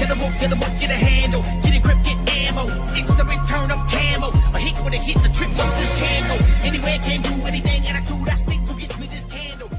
Get a wolf, get a handle. Get a grip, get ammo. It's the return of camo. A hit when it hits a trip off this candle. Anywhere can do anything, attitude I stick to gets me this candle.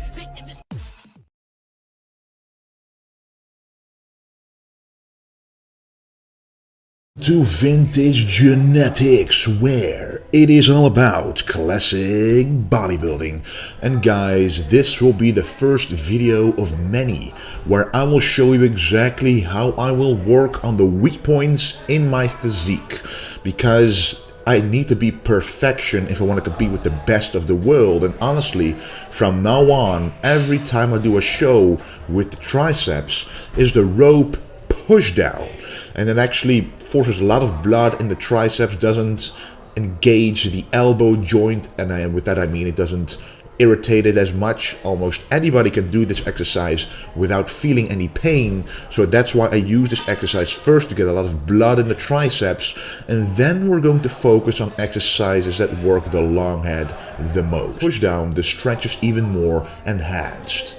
To vintage genetics, where it is all about classic bodybuilding. And guys, this will be the first video of many where I will show you exactly how I will work on the weak points in my physique, because I need to be perfection if I want to compete with the best of the world. And honestly, from now on, every time I do a show with the triceps is the rope push down, and it actually forces a lot of blood in the triceps, doesn't engage the elbow joint, and with that I mean it doesn't irritate it as much. Almost anybody can do this exercise without feeling any pain, so that's why I use this exercise first to get a lot of blood in the triceps, and then we're going to focus on exercises that work the long head the most. Push down, the stretch is even more enhanced.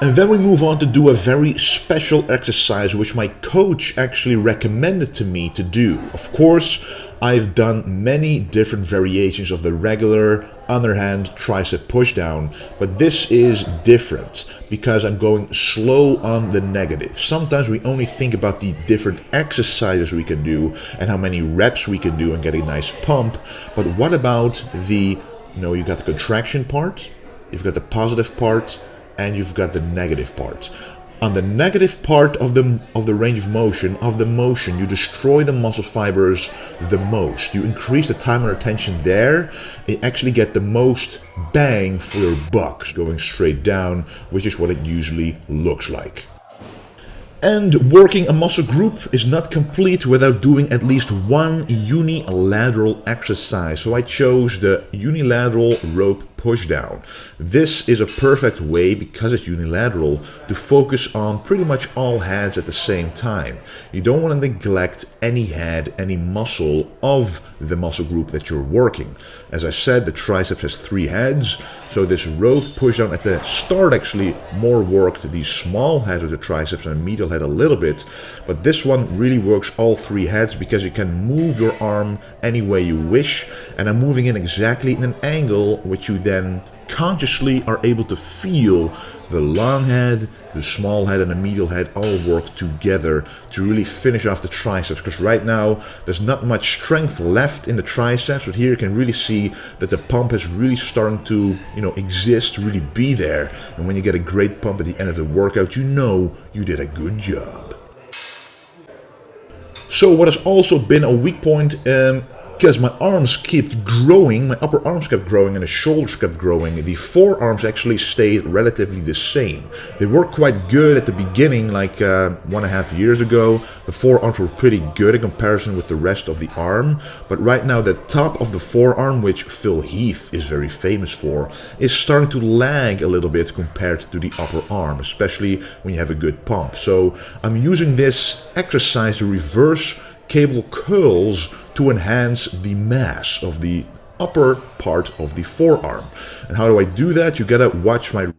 And then we move on to do a very special exercise which my coach actually recommended to me to do. Of course, I've done many different variations of the regular underhand tricep pushdown, but this is different because I'm going slow on the negative. Sometimes we only think about the different exercises we can do and how many reps we can do and get a nice pump, but what about the, you got the contraction part, you've got the positive part, and you've got the negative part. On the negative part of the range of motion, you destroy the muscle fibers the most. You increase the time and attention there, and actually get the most bang for your buck, going straight down, which is what it usually looks like. And working a muscle group is not complete without doing at least one unilateral exercise. So I chose the unilateral rope pushdown. This is a perfect way, because it's unilateral, to focus on pretty much all heads at the same time. You don't want to neglect any head, any muscle of the muscle group that you're working. As I said, the triceps has 3 heads, so this rope pushdown at the start actually more worked the small head of the triceps and medial head a little bit, but this one really works all 3 heads because you can move your arm any way you wish, and I'm moving in exactly in an angle which you then consciously are able to feel the long head, the small head, and the medial head all work together to really finish off the triceps. Because right now there's not much strength left in the triceps, but here you can really see that the pump is really starting to exist, really be there. And when you get a great pump at the end of the workout, you know you did a good job. So what has also been a weak point, because my arms kept growing, my upper arms kept growing and the shoulders kept growing, the forearms actually stayed relatively the same. They were quite good at the beginning, like 1.5 years ago. The forearms were pretty good in comparison with the rest of the arm, but right now the top of the forearm, which Phil Heath is very famous for, is starting to lag a little bit compared to the upper arm, especially when you have a good pump. So I'm using this exercise to reverse cable curls to enhance the mass of the upper part of the forearm. And how do I do that? You gotta watch my